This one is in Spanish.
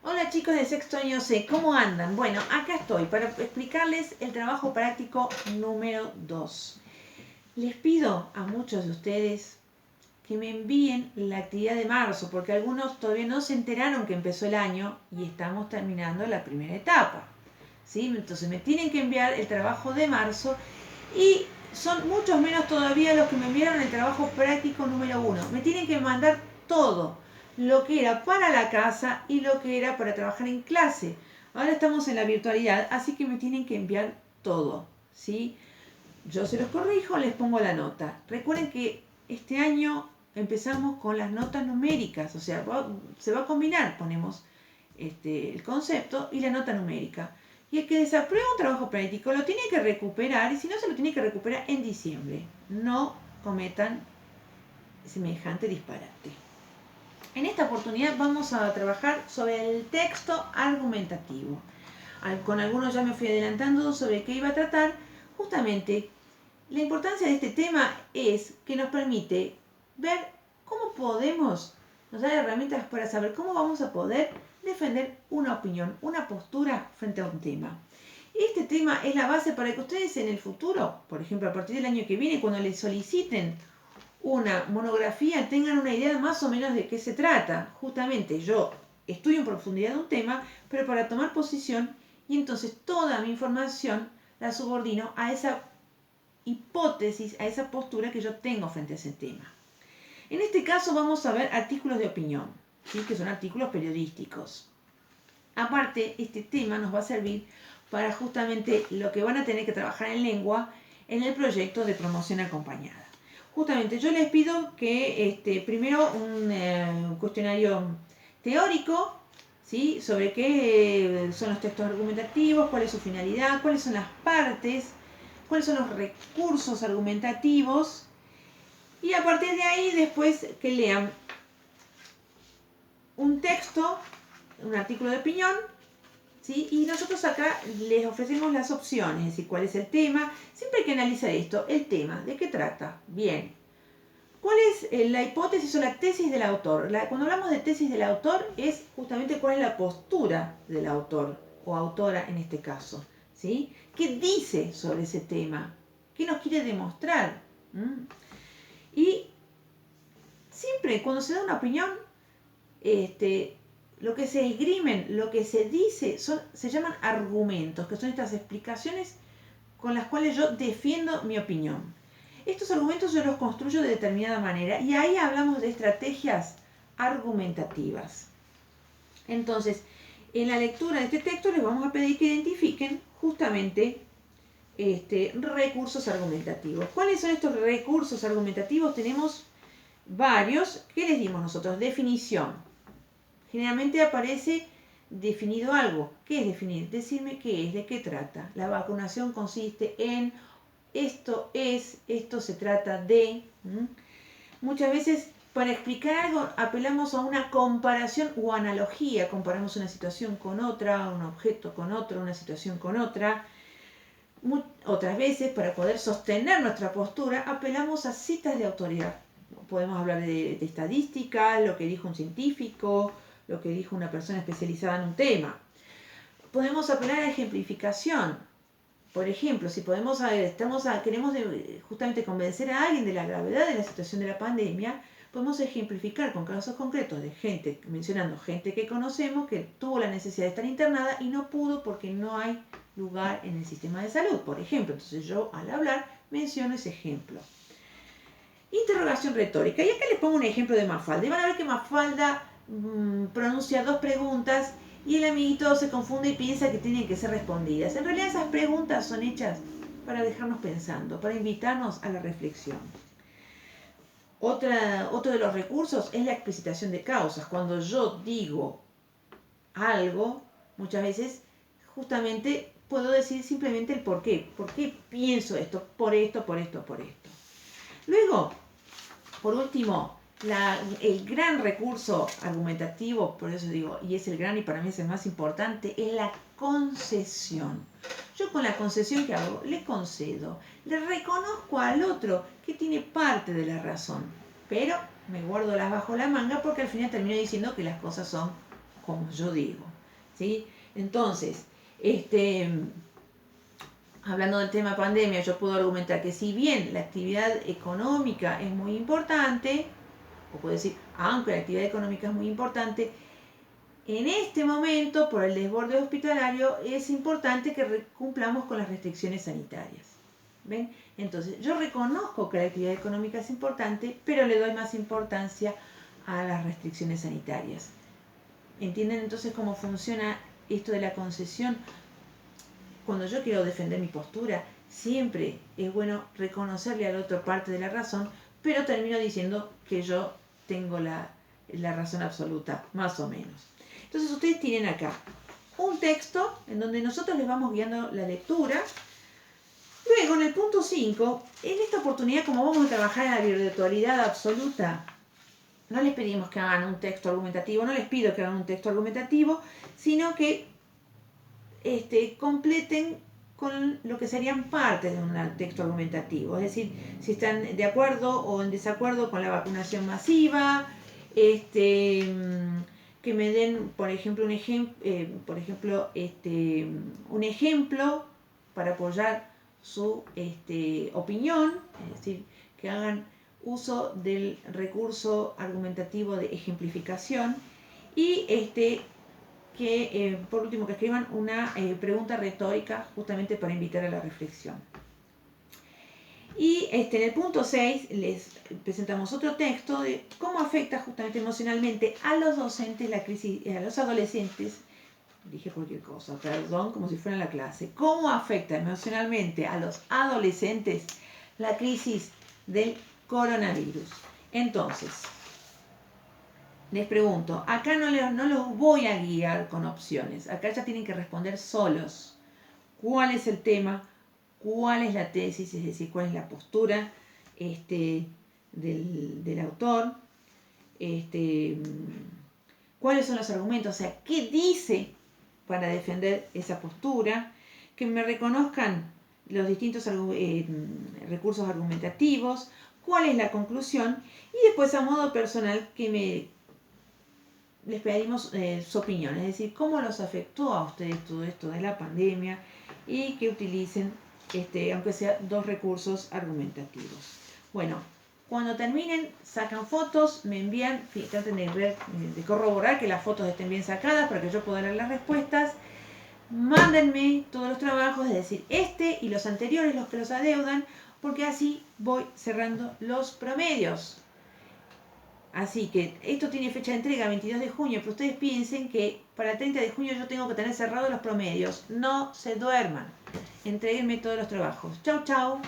Hola chicos de sexto año C, ¿cómo andan? Bueno, acá estoy para explicarles el trabajo práctico número 2. Les pido a muchos de ustedes que me envíen la actividad de marzo, porque algunos todavía no se enteraron que empezó el año y estamos terminando la primera etapa. ¿Sí? Entonces me tienen que enviar el trabajo de marzo y son muchos menos todavía los que me enviaron el trabajo práctico número 1. Me tienen que mandar todo lo que era para la casa y lo que era para trabajar en clase. Ahora estamos en la virtualidad, así que me tienen que enviar todo, ¿sí? Yo se los corrijo, les pongo la nota. Recuerden que este año empezamos con las notas numéricas, o sea, se va a combinar, ponemos el concepto y la nota numérica. Y el que desaprueba un trabajo práctico lo tiene que recuperar, y si no, se lo tiene que recuperar en diciembre. No cometan semejante disparate. En esta oportunidad vamos a trabajar sobre el texto argumentativo. Con algunos ya me fui adelantando sobre qué iba a tratar. Justamente, la importancia de este tema es que nos permite ver cómo podemos, nos da herramientas para saber cómo vamos a poder defender una opinión, una postura frente a un tema. Este tema es la base para que ustedes en el futuro, por ejemplo, a partir del año que viene, cuando les soliciten una monografía, tengan una idea más o menos de qué se trata. Justamente yo estudio en profundidad un tema, pero para tomar posición, y entonces toda mi información la subordino a esa hipótesis, a esa postura que yo tengo frente a ese tema. En este caso vamos a ver artículos de opinión, ¿sí? Que son artículos periodísticos. Aparte, este tema nos va a servir para justamente lo que van a tener que trabajar en lengua en el proyecto de promoción acompañada. Justamente yo les pido que primero un cuestionario teórico, ¿sí? Sobre qué son los textos argumentativos, cuál es su finalidad, cuáles son las partes, cuáles son los recursos argumentativos, y a partir de ahí después que lean un texto, un artículo de opinión, ¿sí? Y nosotros acá les ofrecemos las opciones, es decir, cuál es el tema. Siempre hay que analizar esto, el tema, ¿de qué trata? Bien. ¿Cuál es la hipótesis o la tesis del autor? Cuando hablamos de tesis del autor es justamente cuál es la postura del autor o autora en este caso, ¿sí? ¿Qué dice sobre ese tema? ¿Qué nos quiere demostrar? Y siempre cuando se da una opinión, lo que se esgrimen, lo que se dice, se llaman argumentos, que son estas explicaciones con las cuales yo defiendo mi opinión. Estos argumentos yo los construyo de determinada manera y ahí hablamos de estrategias argumentativas. Entonces, en la lectura de este texto les vamos a pedir que identifiquen justamente recursos argumentativos. ¿Cuáles son estos recursos argumentativos? Tenemos varios. ¿Qué les dimos nosotros? Definición. Generalmente aparece definido algo. ¿Qué es definir? Decirme qué es, de qué trata. La vacunación consiste en esto se trata de. Muchas veces para explicar algo apelamos a una comparación o analogía. Comparamos una situación con otra, un objeto con otro, una situación con otra. Otras veces, para poder sostener nuestra postura, apelamos a citas de autoridad. Podemos hablar de estadística, lo que dijo un científico, lo que dijo una persona especializada en un tema. Podemos apelar a ejemplificación. Por ejemplo, si queremos justamente convencer a alguien de la gravedad de la situación de la pandemia, podemos ejemplificar con casos concretos de gente, mencionando gente que conocemos que tuvo la necesidad de estar internada y no pudo porque no hay lugar en el sistema de salud, por ejemplo. Entonces yo al hablar menciono ese ejemplo. Interrogación retórica. Y acá les pongo un ejemplo de Mafalda. Y van a ver que Mafalda pronuncia dos preguntas y el amiguito se confunde y piensa que tienen que ser respondidas. En realidad esas preguntas son hechas para dejarnos pensando, para invitarnos a la reflexión. Otro de los recursos es la explicitación de causas. Cuando yo digo algo, muchas veces justamente puedo decir simplemente el por qué. ¿Por qué pienso esto? Por esto, por esto, por esto. Luego, por último, el gran recurso argumentativo, por eso digo, y es el gran y para mí es el más importante, es la concesión. Yo con la concesión que hago, le concedo, le reconozco al otro que tiene parte de la razón, pero me guardo las bajo la manga porque al final termino diciendo que las cosas son como yo digo. ¿sí? Entonces, hablando del tema pandemia, yo puedo argumentar que si bien la actividad económica es muy importante, o puedo decir, aunque la actividad económica es muy importante, en este momento, por el desborde hospitalario, es importante que cumplamos con las restricciones sanitarias. ¿Ven? Entonces, yo reconozco que la actividad económica es importante, pero le doy más importancia a las restricciones sanitarias. ¿Entienden entonces cómo funciona esto de la concesión? Cuando yo quiero defender mi postura, siempre es bueno reconocerle al otro parte de la razón, pero termino diciendo que yo tengo la razón absoluta, más o menos. Entonces ustedes tienen acá un texto en donde nosotros les vamos guiando la lectura. Luego, en el punto 5, en esta oportunidad, como vamos a trabajar en la virtualidad absoluta, no les pedimos que hagan un texto argumentativo, no les pido que hagan un texto argumentativo, sino que completen con lo que serían parte de un texto argumentativo. Es decir, si están de acuerdo o en desacuerdo con la vacunación masiva, que me den, por ejemplo, un ejemplo para apoyar su opinión, es decir, que hagan uso del recurso argumentativo de ejemplificación y que por último que escriban una pregunta retórica justamente para invitar a la reflexión. Y en el punto 6 les presentamos otro texto de cómo afecta justamente emocionalmente a los docentes la crisis, a los adolescentes, dije cualquier cosa, perdón, como si fuera en la clase, cómo afecta emocionalmente a los adolescentes la crisis del coronavirus. Entonces, les pregunto, acá no los voy a guiar con opciones, acá ya tienen que responder solos. ¿Cuál es el tema? ¿Cuál es la tesis? Es decir, ¿cuál es la postura del autor? ¿Cuáles son los argumentos? O sea, ¿qué dice para defender esa postura? Que me reconozcan los distintos recursos argumentativos. ¿Cuál es la conclusión? Y después, a modo personal, les pedimos su opinión, es decir, cómo los afectó a ustedes todo esto de la pandemia y que utilicen, aunque sea 2 recursos argumentativos. Bueno, cuando terminen, sacan fotos, me envían, traten de corroborar que las fotos estén bien sacadas para que yo pueda leer las respuestas. Mándenme todos los trabajos, es decir, y los anteriores, los que los adeudan, porque así voy cerrando los promedios. Así que esto tiene fecha de entrega 22 de junio, pero ustedes piensen que para el 30 de junio yo tengo que tener cerrados los promedios. No se duerman. Entréguenme todos los trabajos. Chau, chau.